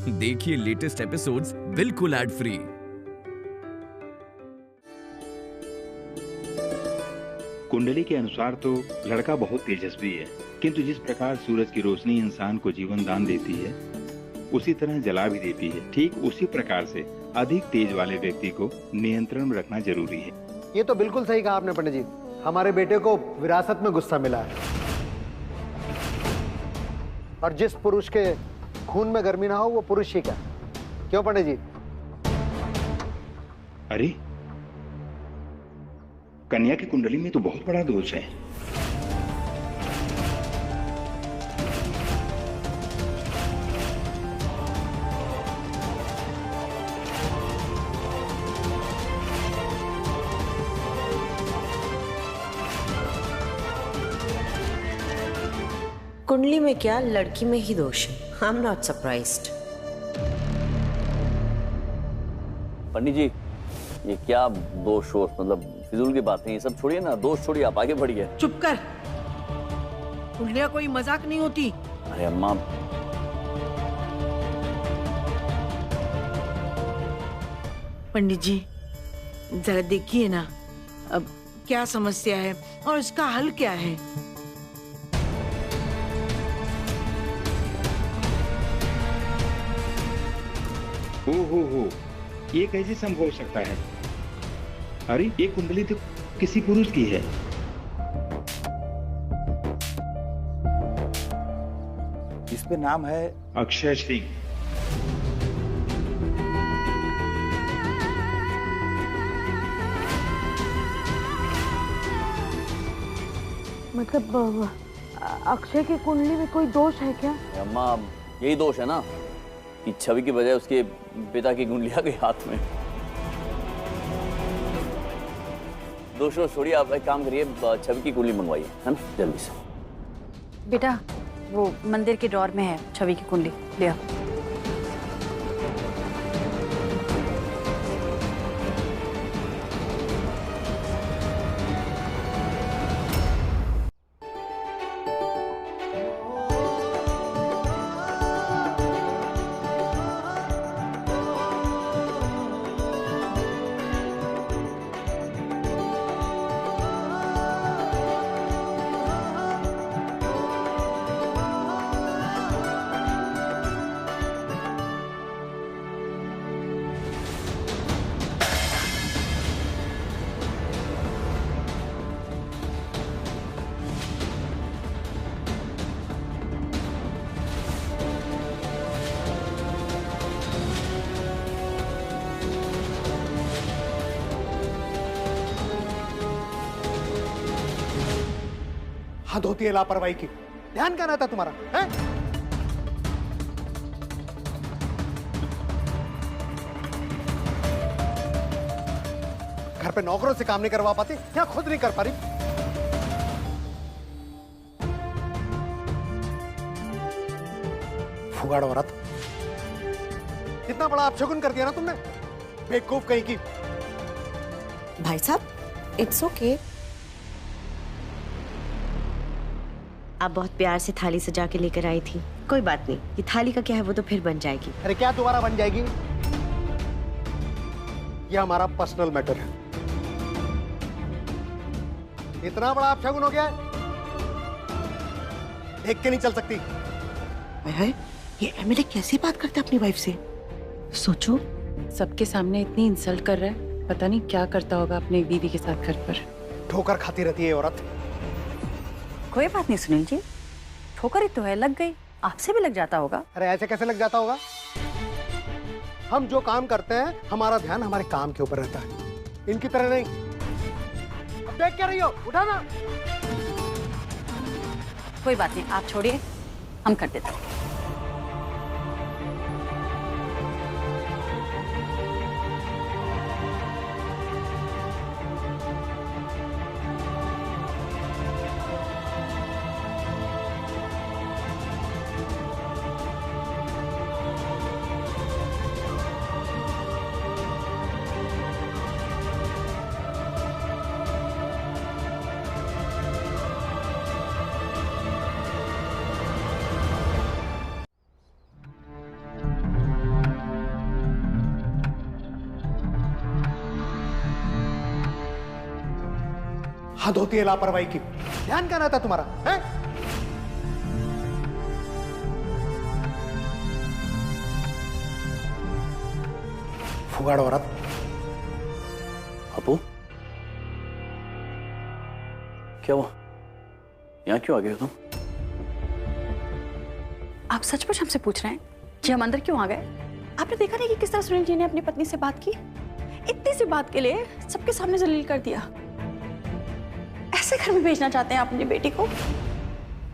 देखिए latest episodes बिल्कुल ad free. कुंडली के अनुसार तो लड़का बहुत तेजस्वी है, किंतु जिस प्रकार सूरज की रोशनी इंसान को जीवन दान देती है उसी तरह जला भी देती है। ठीक उसी प्रकार से अधिक तेज वाले व्यक्ति को नियंत्रण में रखना जरूरी है। ये तो बिल्कुल सही कहा आपने पंडित जी। हमारे बेटे को विरासत में गुस्सा मिला है, और जिस पुरुष के खून में गर्मी ना हो वो पुरुष ही क्या। क्यों पंडित जी? अरे कन्या की कुंडली में तो बहुत बड़ा दोष है। कुंडली में क्या, लड़की में ही दोष है। I am not surprised. Pandit ji, ये क्या दोष वोष, मतलब फिजूल की बातें ये सब छोड़िए ना, दोष छोड़िए, आप आगे बढ़िए। चुप कर, कुंडलियां कोई मजाक नहीं होती। अरे अम्मा, पंडित जी जरा देखिए ना, अब क्या समस्या है और इसका हल क्या है। हो, ये कैसे संभव हो सकता है? अरे ये कुंडली तो किसी पुरुष की है। इस पे नाम है अक्षय सिंह। मतलब अक्षय की कुंडली में कोई दोष है क्या? अम्मा यही दोष है ना कि छवि की बजाय उसके पिता की कुंडली आ गई हाथ में। दोस्तों छोड़िए, आप एक काम करिए, छवि की कुंडली मंगवाइए, है ना, जल्दी से। बेटा वो मंदिर के ड्रॉर में है छवि की कुंडली, ले आओ। हद होती है लापरवाही की। ध्यान क्या रहता तुम्हारा है? घर पे नौकरों से काम नहीं करवा पाती या खुद नहीं कर पा रही? फुगाड़ औरत, इतना बड़ा अपशगुन कर दिया ना तुमने, बेवकूफ कहीं की। भाई साहब इट्स ओके। आप बहुत प्यार से थाली सजा के लेकर आई थी, कोई बात नहीं, ये थाली का क्या है वो तो फिर बन जाएगी। अरे क्या दोबारा बन जाएगी? ये हमारा पर्सनल मैटर है। इतना बड़ा अपशगुन हो गया है, देख के नहीं चल सकती। ये एमएलए कैसी बात करता है अपनी वाइफ से? सोचो, सबके सामने इतनी इंसल्ट कर रहा है, पता नहीं क्या करता होगा अपने बीवी के साथ घर पर। ठोकर खाती रहती है औरत। कोई बात नहीं सुनील जी, ठोकर ही तो है, लग गई, आपसे भी लग जाता होगा। अरे ऐसे कैसे लग जाता होगा? हम जो काम करते हैं हमारा ध्यान हमारे काम के ऊपर रहता है, इनकी तरह नहीं। अब देख क्या रही हो, उठा ना। कोई बात नहीं, आप छोड़िए, हम कर देते हैं। हद होती है लापरवाही की। ध्यान कहाँ रहता तुम्हारा है? फुगाड़ औरत। अपू, क्या हुआ? यहाँ क्यों आ गए तुम? आप सचमुच हमसे पूछ रहे हैं कि हम अंदर क्यों आ गए? आपने देखा नहीं कि किस तरह सुनील जी ने अपनी पत्नी से बात की? इतनी सी बात के लिए सबके सामने जलील कर दिया। ऐसे घर में भेजना चाहते हैं आप अपनी बेटी को?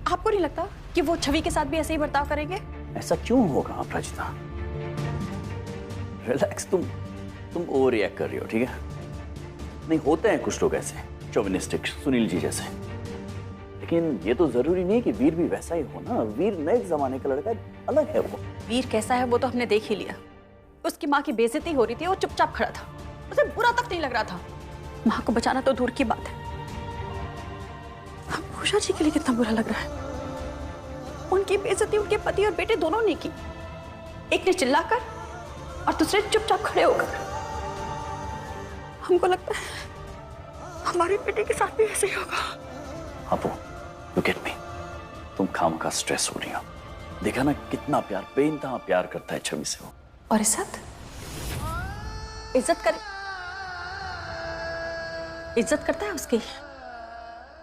आपको नहीं लगता कि वो छवि के साथ भी ऐसे ही बर्ताव करेंगे? ऐसा क्यों होगा अपराजिता? रिलैक्स, तुम ओवर रिएक्ट कर रही हो, ठीक है? नहीं, होते हैं कुछ लोग ऐसे चौविनिस्टिक, सुनील जी जैसे, लेकिन ये तो जरूरी नहीं कि वीर भी वैसा ही हो ना। वीर नए जमाने का लड़का, अलग है वो। वीर कैसा है वो तो हमने देख ही लिया। उसकी माँ की बेइज्जती हो रही थी, वो चुपचाप खड़ा था, उसे बुरा तक नहीं लग रहा था। माँ को बचाना तो दूर की बात है, अब उषा जी के लिए कितना बुरा लग रहा है। उनकी बेइज्जती उनके पति और बेटे दोनों ने की, एक ने चिल्लाकर और दूसरे चुपचाप खड़े होकर। हमको लगता है हमारी बेटे के साथ भी ऐसे ही होगा। अपू, लुक एट मी, तुम खामखा स्ट्रेस हो रही हो। देखा ना कितना प्यार, बेइंतहा प्यार करता है छवि से वो। और इज्जत करता है उसकी।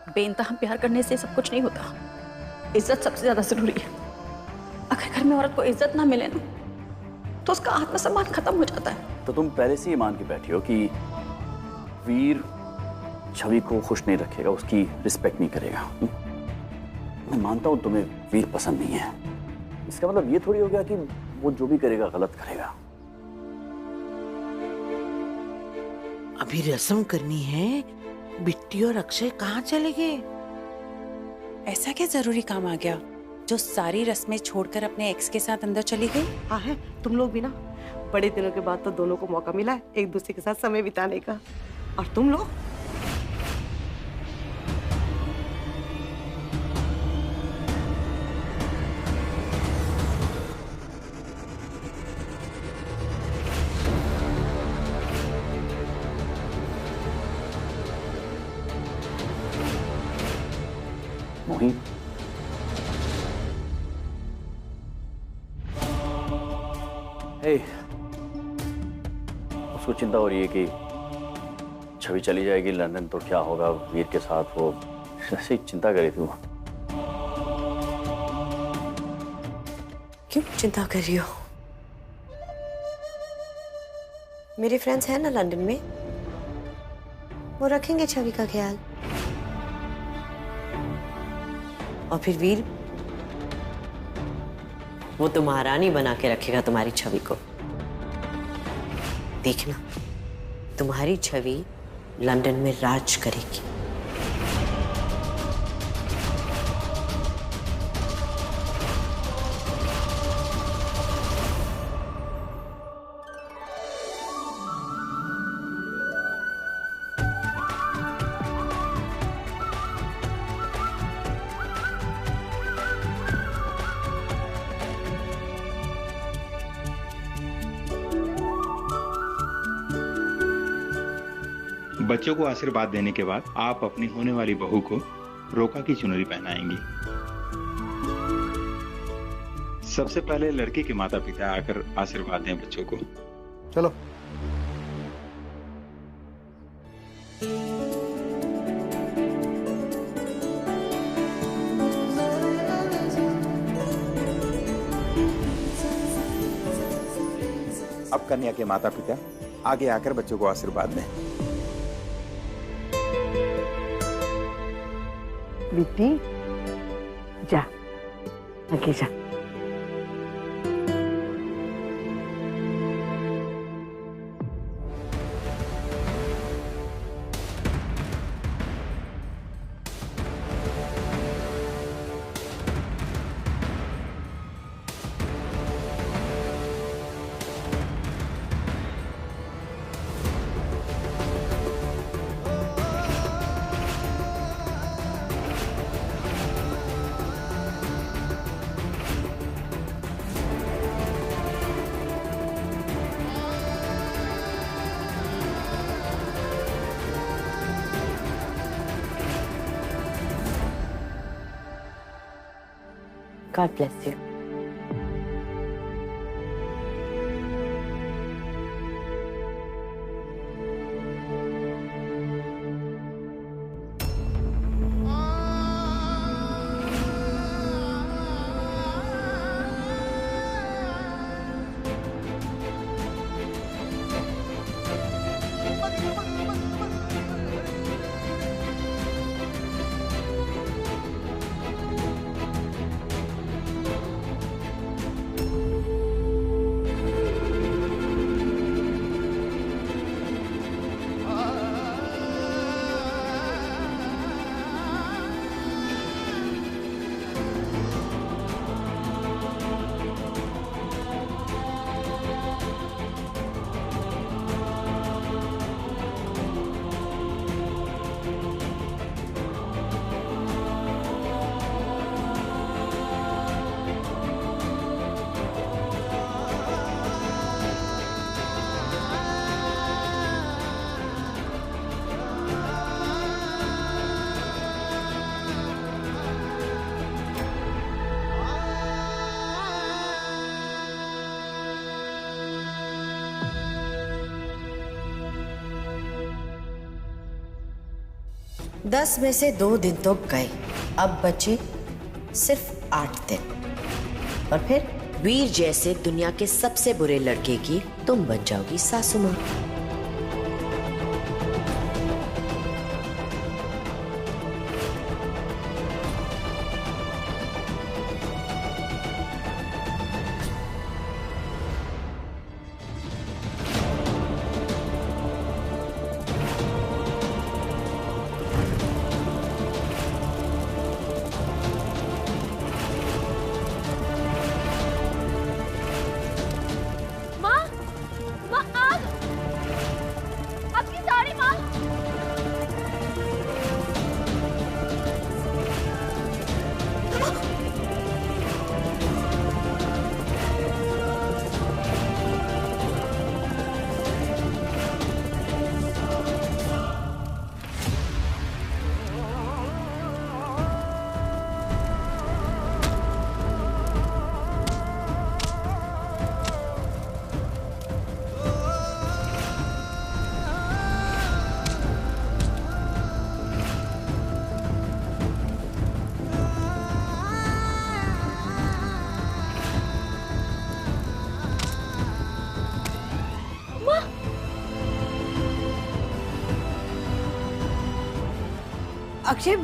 बेइंतहा प्यार करने से सब कुछ नहीं होता, इज्जत सबसे ज्यादा जरूरी है। अगर घर में औरत को इज्जत ना मिले ना तो उसका आत्मसम्मान खत्म हो जाता है। तो तुम पहले से ही मान के बैठी हो कि वीर छवि को खुश नहीं रखेगा, उसकी रिस्पेक्ट नहीं करेगा। मैं मानता हूं तुम्हें वीर पसंद नहीं है, इसका मतलब ये थोड़ी हो गया कि वो जो भी करेगा गलत करेगा। अभी रस्म करनी है। बिट्टी और अक्षय कहाँ चले गए? ऐसा क्या जरूरी काम आ गया जो सारी रस्में छोड़कर अपने एक्स के साथ अंदर चली गई? हाँ है, तुम लोग भी ना, बड़े दिनों के बाद तो दोनों को मौका मिला है एक दूसरे के साथ समय बिताने का। और तुम लोग मोहित, उसको चिंता हो रही है कि छवि चली जाएगी लंदन तो क्या होगा वीर के साथ। वो ऐसे ही चिंता कर रही थी वो। क्यों चिंता कर रही हो? मेरे फ्रेंड्स हैं ना लंदन में, वो रखेंगे छवि का ख्याल। और फिर वीर, वो तो महारानी बना के रखेगा तुम्हारी छवि को। देखना, तुम्हारी छवि लंदन में राज करेगी। बच्चों को आशीर्वाद देने के बाद आप अपनी होने वाली बहू को रोका की चुनरी पहनाएंगी। सबसे पहले लड़के के माता पिता आकर आशीर्वाद दें बच्चों को। चलो। अब कन्या के माता पिता आगे आकर बच्चों को आशीर्वाद दें। बिट्टी, जा आगे जा। God bless you. दस में से 2 दिन तो गए, अब बचे सिर्फ 8 दिन और फिर वीर जैसे दुनिया के सबसे बुरे लड़के की तुम बन जाओगी सासू माँ। Akshay,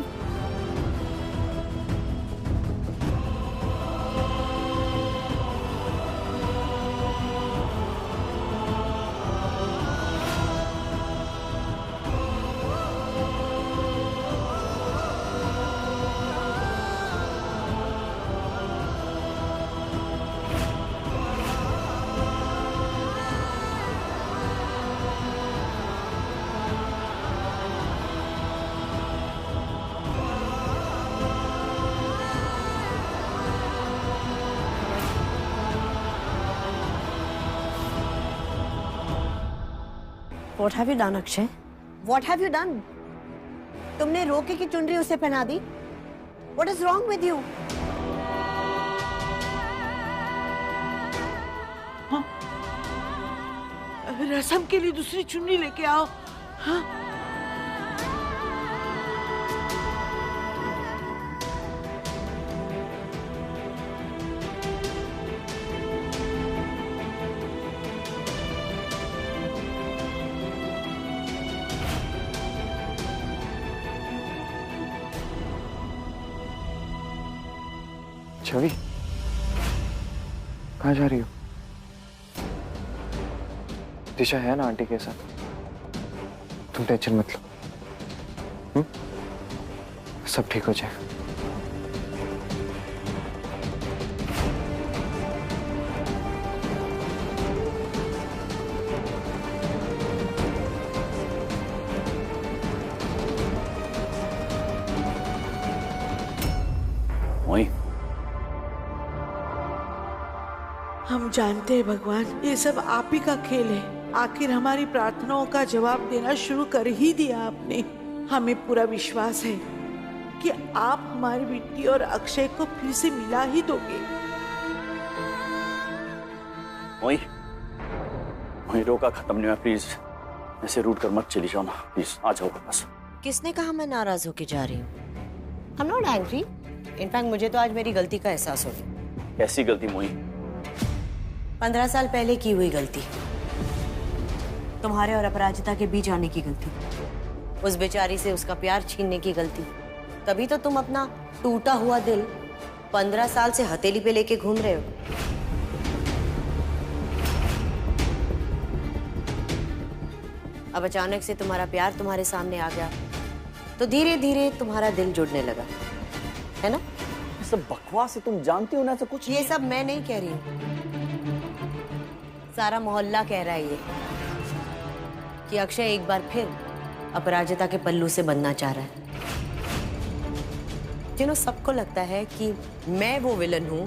What have you done, Akshay? What have you done? तुमने रोके की चुनरी उसे पहना दी? What is wrong with you? हाँ? रसम के लिए दूसरी चुन्नी लेके आओ। हाँ? छवि, कहाँ जा रही हो? दिशा है ना आंटी के साथ, तुम टेंशन मत लो, सब ठीक हो जाए। हम जानते हैं भगवान, ये सब आप ही का खेल है। आखिर हमारी प्रार्थनाओं का जवाब देना शुरू कर ही दिया आपने। हमें पूरा विश्वास है कि आप हमारी बेटी और अक्षय को फिर से मिला ही दोगे। वही रोका खत्म नहीं हुआ, प्लीज ऐसे रूट कर मत चली जाओ ना, प्लीज आ जाओ बस। किसने कहा मैं नाराज होके जा रही हूँ? I'm not angry. इनफैक्ट मुझे तो आज मेरी गलती का एहसास हो गया। कैसी गलती मोई? 15 साल पहले की हुई गलती, तुम्हारे और अपराजिता के बीच आने की गलती, उस बेचारी से उसका प्यार छीनने की गलती। तभी तो तुम अपना टूटा हुआ दिल 15 साल से हथेली पे लेके घूम रहे हो। अब अचानक से तुम्हारा प्यार तुम्हारे सामने आ गया तो धीरे धीरे तुम्हारा दिल जुड़ने लगा, है ना? ये सब बकवास है, तुम जानती हो ना ऐसा कुछ। ये सब मैं नहीं कह रही हूँ, सारा मोहल्ला कह रहा है ये कि अक्षय एक बार फिर अपराजिता के पल्लू से बनना चाह रहा है। सबको लगता है कि मैं वो विलन हूं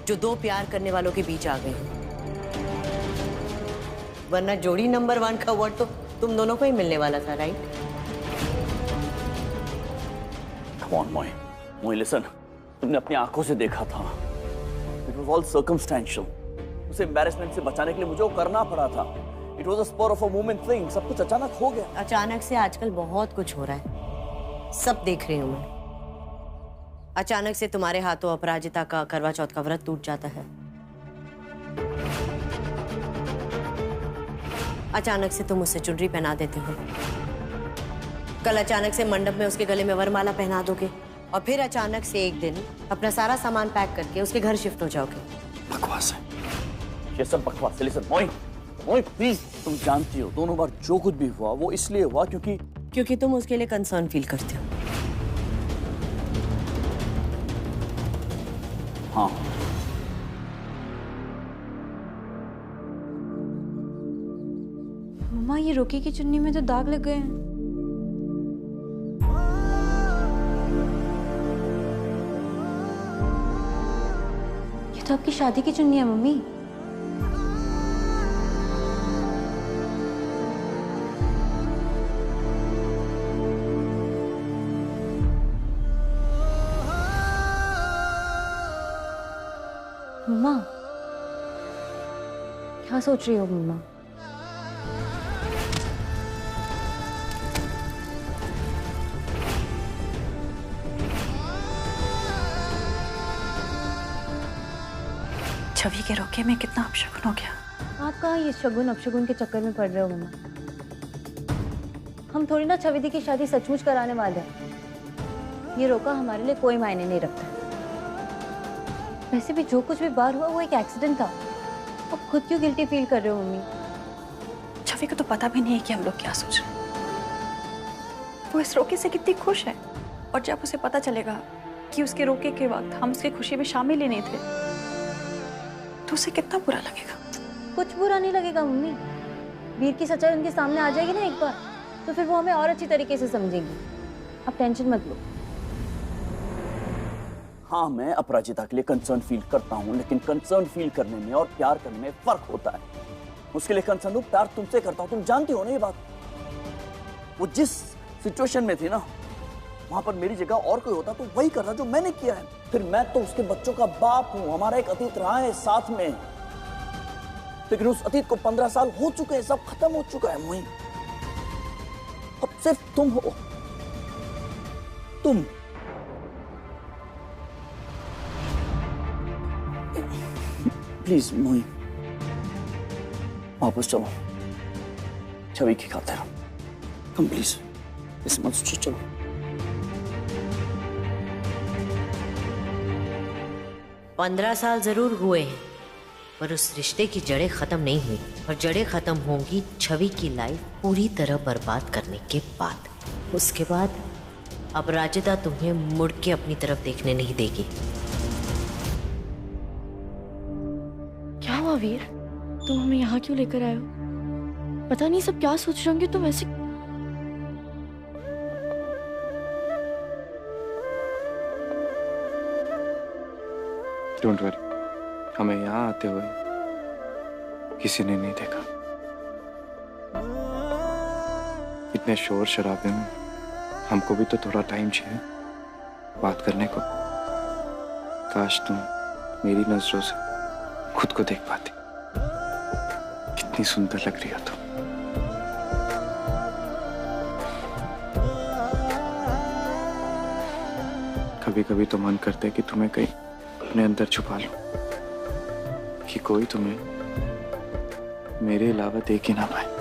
जो दो प्यार करने वालों के बीच आ गई हूं, वरना जोड़ी नंबर 1 का अवार्ड तो तुम दोनों को ही मिलने वाला था, राइट? Come on, मोई लिसन, तुमने अपनी आंखों से देखा था। It was all circumstantial. उसे एम्बैरेसमेंट से बचाने के लिए मुझे वो करना पड़ा था। It was a spur of a moment thing. सब कुछ अचानक हो गया। अचानक से आजकल बहुत कुछ हो रहा है, सब देख रही हूं मैं। अचानक से तुम्हारे हाथों अपराजिता का करवा चौथ का व्रत टूट जाता है, अचानक से तुम उसे चुनरी पहना देते हो, कल अचानक से मंडप में उसके गले में वरमाला पहना दोगे, और फिर अचानक से एक दिन अपना सारा सामान पैक करके उसके घर शिफ्ट हो जाओगे। बकवास है, ये सब बकवास है। लिसन मोई प्लीज, तुम जानती हो दोनों बार जो कुछ भी हुआ वो इसलिए हुआ क्योंकि तुम उसके लिए कंसर्न फील करते हो। हाँ, मम्मा ये रोकी की चुन्नी में तो दाग लग गए हैं। ये तो आपकी शादी की चुन्नी है मम्मी। मम्मा क्या सोच रही हो मम्मा? छवि के रोके में कितना अपशगुन हो गया। आप कहाँ ये शगुन अपशगुन के चक्कर में पड़ रहे हो मम्मा? हम थोड़ी ना छवि दी की शादी सचमुच कराने वाले हैं। ये रोका हमारे लिए कोई मायने नहीं रखता। वैसे भी जो कुछ भी बाहर हुआ वो एक एक्सीडेंट था। अब खुद क्यों गिल्टी फील कर रहे हो मम्मी? छवि को तो पता भी नहीं है कि हम लोग क्या सोच रहे हैं। वो इस रोके से कितनी खुश है, और जब उसे पता चलेगा कि उसके रोके के वक्त हम उसकी खुशी में शामिल ही नहीं थे तो उसे कितना बुरा लगेगा। कुछ बुरा नहीं लगेगा मम्मी। वीर की सच्चाई उनके सामने आ जाएगी ना एक बार, तो फिर वो हमें और अच्छी तरीके से समझेंगी। आप टेंशन मत लो। हाँ, मैं अपराजिता के लिए कंसर्न फील करता हूँ, लेकिन कंसर्न फील करने में और प्यार करने में फर्क होता है। उसके लिए कंसर्न हूँ, प्यार तुमसे करता हूँ, तुम जानती हो ना ये बात। वो जिस सिचुएशन में थी ना, वहां पर मेरी जगह और कोई होता तो वही करता जो मैंने किया है। फिर मैं तो उसके बच्चों का बाप हूँ, हमारा एक अतीत रहा है साथ में, लेकिन उस अतीत को 15 साल हो चुके हैं, सब खत्म हो चुका है मोई। अब सिर्फ तुम हो, तुम। प्लीज मोई वापस चलो, छवि की खातिर तुम प्लीज इस मत सोचो, चलो। पंद्रह साल जरूर हुए हैं, पर उस रिश्ते की जड़ें खत्म नहीं हुई, और जड़ें खत्म होंगी छवि की लाइफ पूरी तरह बर्बाद करने के बाद। उसके बाद अपराजिता तुम्हें मुड़ के अपनी तरफ देखने नहीं देगी। क्या हुआ वीर? तुम हमें यहाँ क्यों लेकर आए हो? पता नहीं सब क्या सोच रहे होंगे तुम ऐसे। डोंट वरी, हमें यहाँ आते हुए किसी ने नहीं देखा। इतने शोर शराबे में हमको भी तो थोड़ा टाइम चाहिए। बात करने को। काश तुम मेरी नजरों से खुद को देख पाती। कितनी सुंदर लग रही हो तुम। कभी कभी तो मन करता है कि तुम्हें कहीं अपने अंदर छुपा लूं, कि कोई तुम्हें मेरे अलावा देख ही ना पाए।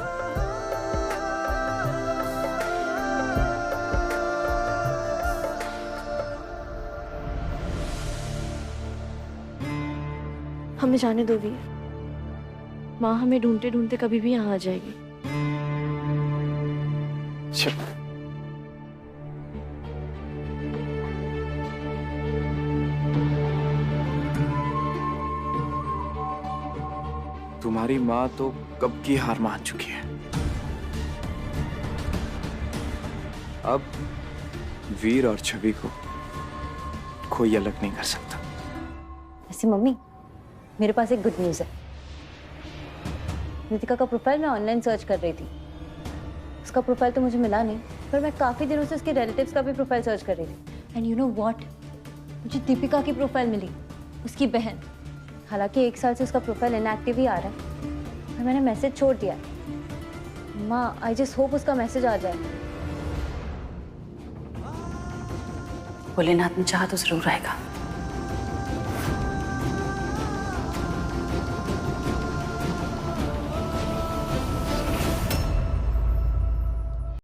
हमें जाने दो वीर। माँ हमें ढूंढते ढूंढते कभी भी यहाँ आ जाएगी। चल। तुम्हारी माँ तो कब की हार मान चुकी है। अब वीर और छवि को कोई अलग नहीं कर सकता। ऐसे मम्मी, मेरे पास एक गुड न्यूज़ है। नितिका का प्रोफाइल मैं ऑनलाइन सर्च कर रही थी। उसका प्रोफाइल तो मुझे मिला नहीं, पर मैं काफ़ी दिनों से उसके रिलेटिव्स का भी प्रोफाइल सर्च कर रही थी। एंड यू नो व्हाट, मुझे दीपिका की प्रोफाइल मिली, उसकी बहन। हालांकि 1 साल से उसका प्रोफाइल इनएक्टिव ही आ रहा है, पर मैंने मैसेज छोड़ दिया। माँ, आई जस्ट होप उसका मैसेज आ जाए। भोलेनाथ ने चाहा तो जरूर आएगा।